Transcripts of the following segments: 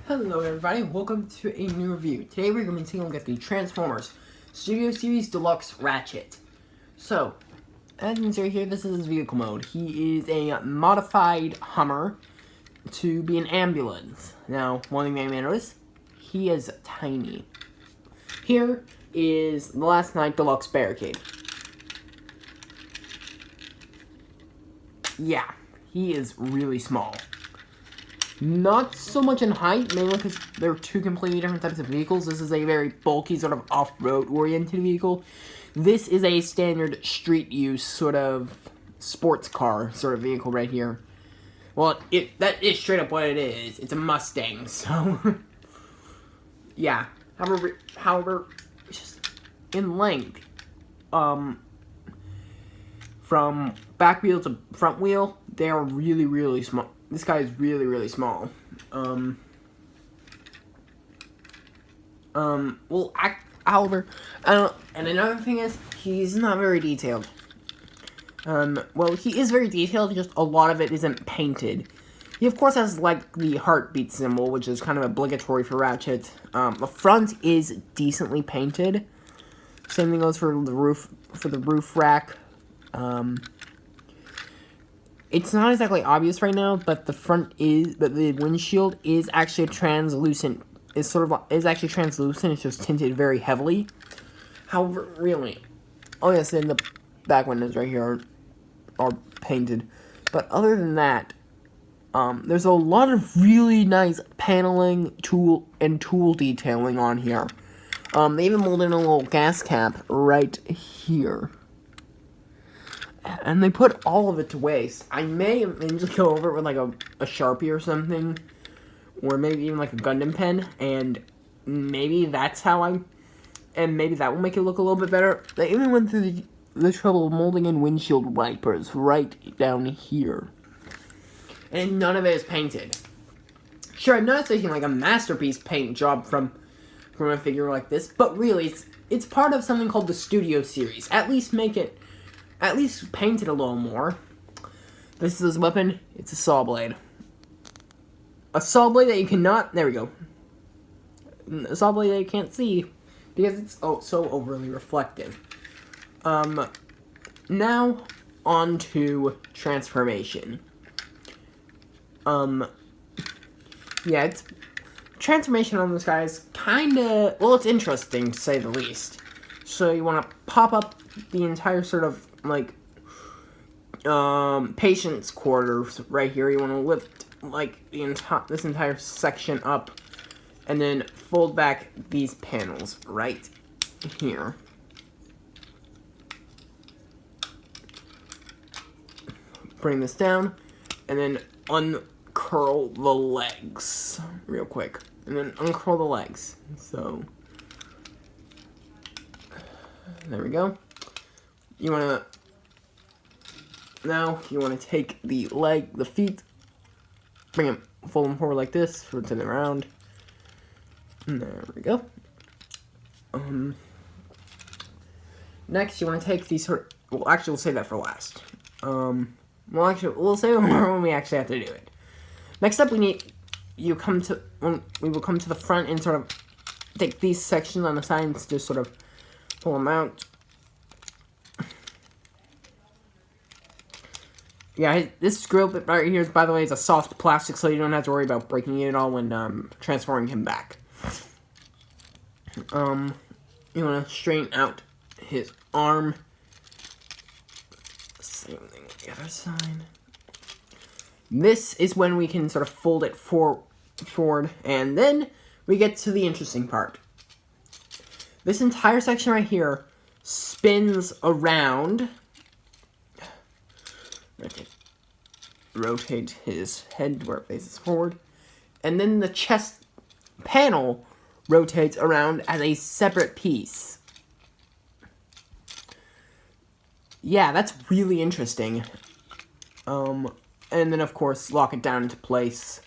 Hello everybody, welcome to a new review. Today we're going to be taking a look at the Transformers Studio Series Deluxe Ratchet. So, as you can see here, this is his vehicle mode. He is a modified Hummer to be an ambulance. Now, one thing you may notice, he is tiny. Here is the Last Night Deluxe Barricade. Yeah, he is really small. Not so much in height, mainly because they're two completely different types of vehicles. This is a very bulky, sort of off-road oriented vehicle. This is a standard street use, sort of sports car sort of vehicle right here. Well, that is straight up what it is. It's a Mustang, so yeah. However, just in length, from back wheel to front wheel, they are really, really small. This guy is really, really small. However, and another thing is, he's not very detailed. Well, he is very detailed, just a lot of it isn't painted. He, of course, has, like, the heartbeat symbol, which is kind of obligatory for Ratchet. The front is decently painted. Same thing goes for the roof rack. It's not exactly obvious right now, but the windshield is actually translucent. Is actually translucent. It's just tinted very heavily. However, really, oh yes, and the back windows right here are painted. But other than that, there's a lot of really nice paneling, tool detailing on here. They even molded in a little gas cap right here. And they put all of it to waste. I may just go over it with, like, a Sharpie or something. Or maybe even, like, a Gundam pen. And maybe that's how maybe that will make it look a little bit better. They even went through the trouble of molding in windshield wipers right down here. And none of it is painted. Sure, I'm not taking, like, a masterpiece paint job from a figure like this. But really, it's part of something called the Studio Series. At least paint it a little more. This is his weapon. It's a saw blade. A saw blade that you cannot... There we go. A saw blade that you can't see because it's so overly reflective. Now, on to transformation. Yeah, transformation on this guy is kinda... Well, it's interesting, to say the least. So you want to pop up the entire sort of, like, patient's quarters right here. You want to lift, like, this entire section up, and then fold back these panels right here. Bring this down, and then uncurl the legs real quick, and then uncurl the legs. So there we go. Now you want to take the feet, fold them forward like this, turn them around. And there we go. Next, you want to take these well, actually, we'll save that for last. We'll save it when we actually have to do it. Next up, we will come to the front and sort of take these sections on the sides, just sort of pull them out. Yeah, this screw bit right here, by the way, is a soft plastic, so you don't have to worry about breaking it at all when transforming him back. You want to straighten out his arm. Same thing with the other side. This is when we can sort of fold it forward, and then we get to the interesting part. This entire section right here spins around. Rotate his head where it faces forward, and then the chest panel rotates around as a separate piece. Yeah, that's really interesting. And then of course lock it down into place.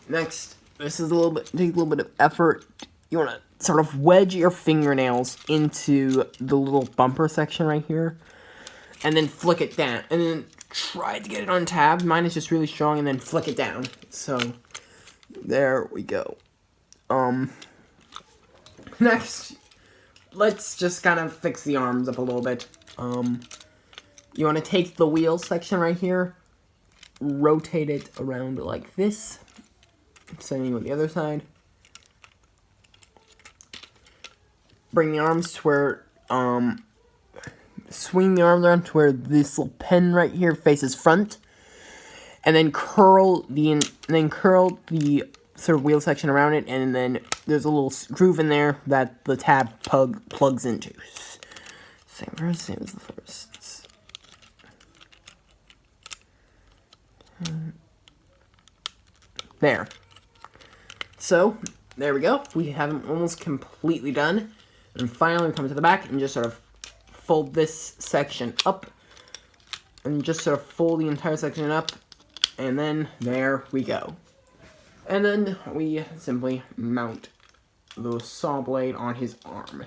Next, this is take a little bit of effort. You want to sort of wedge your fingernails into the little bumper section right here, and then flick it down, and then try to get it untabbed. Mine is just really strong, and then flick it down. So There we go. Next, let's just kind of fix the arms up a little bit. You want to take the wheel section right here, rotate it around like this, same with the other side. Bring the arms to where, swing the arms around to where this little pen right here faces front, and then curl the sort of wheel section around it, and then there's a little groove in there that the tab plugs into. Same as the first. There. So, there we go. We have them almost completely done. And finally, we come to the back and just sort of fold this section up. And just sort of fold the entire section up. And then, there we go. And then, we simply mount the saw blade on his arm.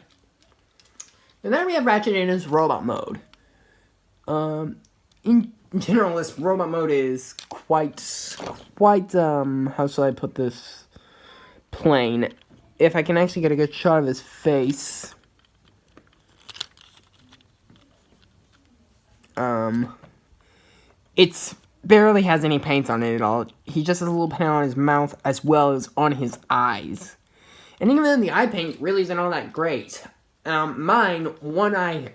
And then we have Ratchet in his robot mode. In general, this robot mode is quite, how shall I put this, plain. If I can actually get a good shot of his face. It's barely has any paint on it at all. He just has a little paint on his mouth as well as on his eyes. And even then, the eye paint really isn't all that great. Mine, one eye,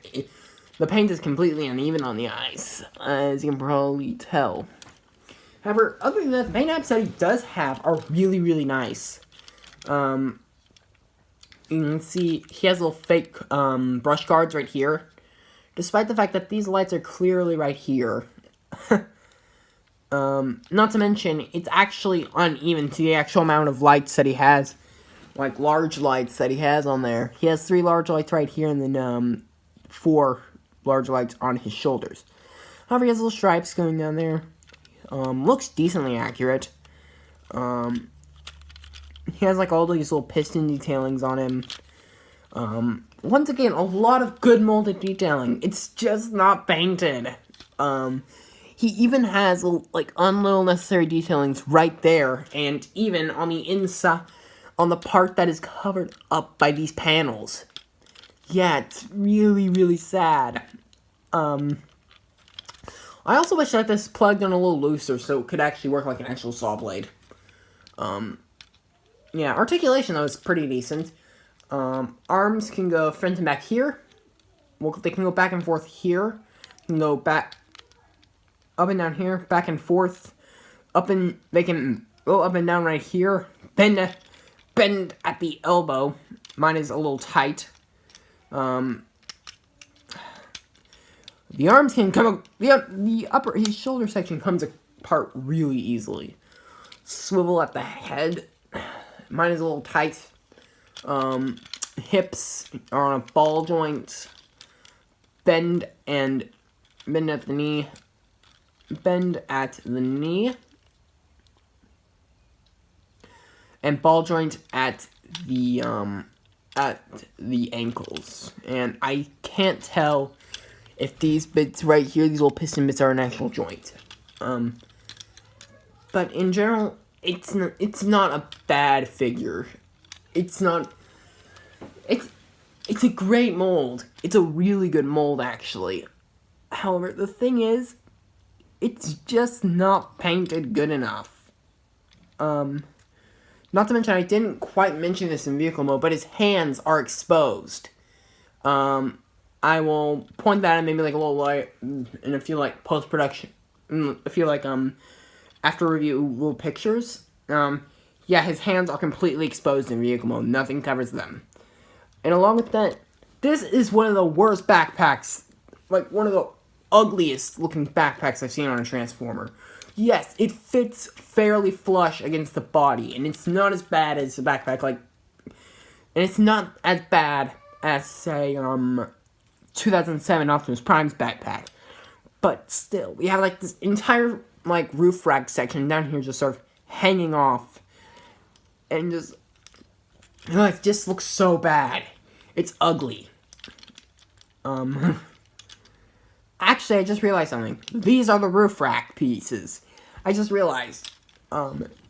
the paint is completely uneven on the eyes, as you can probably tell. However, other than that, the paint apps that he does have are really, really nice. You can see he has little fake brush guards right here, despite the fact that these lights are clearly right here. Not to mention, it's actually uneven to the actual amount of lights that he has, like large lights that he has on there. He has 3 large lights right here, and then 4 large lights on his shoulders. However, he has little stripes going down there. Looks decently accurate. He has like all these little piston detailings on him. Once again, a lot of good molded detailing. It's just not painted. He even has like unlittle necessary detailings right there, and even on the inside, on the part that is covered up by these panels. Yeah, it's really, really sad. I also wish that this plugged in a little looser so it could actually work like an actual saw blade. Yeah, articulation though is pretty decent. Arms can go front and back here. Well, they can go back and forth here. Can go back, up and down here, back and forth. They can go up and down right here. Bend at the elbow. Mine is a little tight. The arms can come, his shoulder section comes apart really easily. Swivel at the head. Mine is a little tight. Hips are on a ball joint. Bend at the knee. Bend at the knee. And ball joint at the ankles. And I can't tell if these bits right here, these little piston bits, are an actual joint. But in general, it's not a bad figure. It's a great mold. It's a really good mold, actually. However, the thing is, it's just not painted good enough. Not to mention, I didn't quite mention this in vehicle mode, but his hands are exposed. I will point that out maybe like a little light in a few like post-production, a few like after review little pictures. Yeah, his hands are completely exposed in vehicle mode. Nothing covers them. And along with that, this is one of the worst backpacks, like one of the ugliest looking backpacks I've seen on a Transformer. Yes, it fits fairly flush against the body, and it's not as bad as a backpack and it's not as bad as, say, 2007 Optimus Prime's backpack. But still, we have like this entire like roof rack section down here just sort of hanging off, and just looks so bad. It's ugly. Actually, I just realized something. These are the roof rack pieces. I just realized,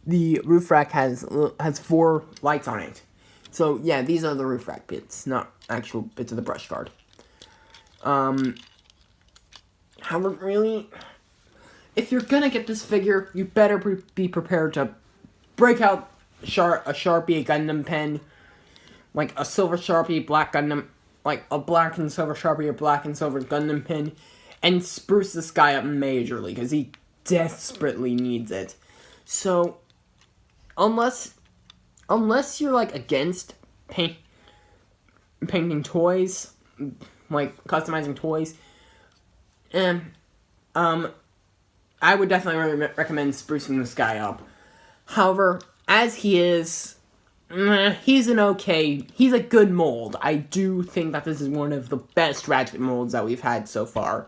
the roof rack has 4 lights on it. So yeah, these are the roof rack bits, not actual bits of the brush guard. However, really, if you're gonna get this figure, you better be prepared to break out a Sharpie, a Gundam pen, like a silver Sharpie, black Gundam, like a black and silver Sharpie or black and silver Gundam pen, and spruce this guy up majorly, because he desperately needs it. So, unless you're, like, against painting toys, like, customizing toys, I would definitely recommend sprucing this guy up. However, as he is, he's a good mold. I do think that this is one of the best Ratchet molds that we've had so far.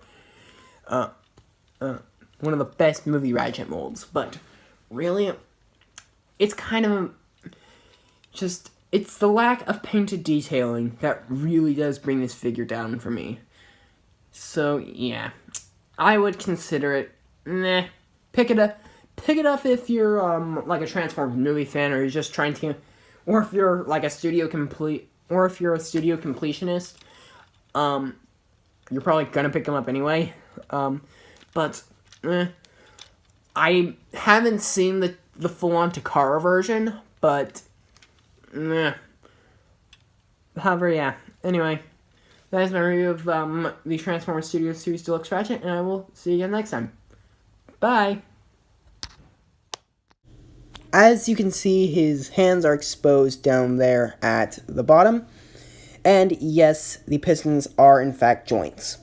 One of the best movie Ratchet molds, but really, it's kind of just, it's the lack of painted detailing that really does bring this figure down for me. So, yeah, I would consider it, pick it up if you're, like a Transformers movie fan, or you're just trying to, or if you're, like, a studio completionist, you're probably gonna pick them up anyway, but, I haven't seen the full-on Takara version, but, however, yeah, anyway, that is my review of, the Transformers Studio Series Deluxe Ratchet, and I will see you again next time. Bye! As you can see, his hands are exposed down there at the bottom, and yes, the pistons are in fact joints.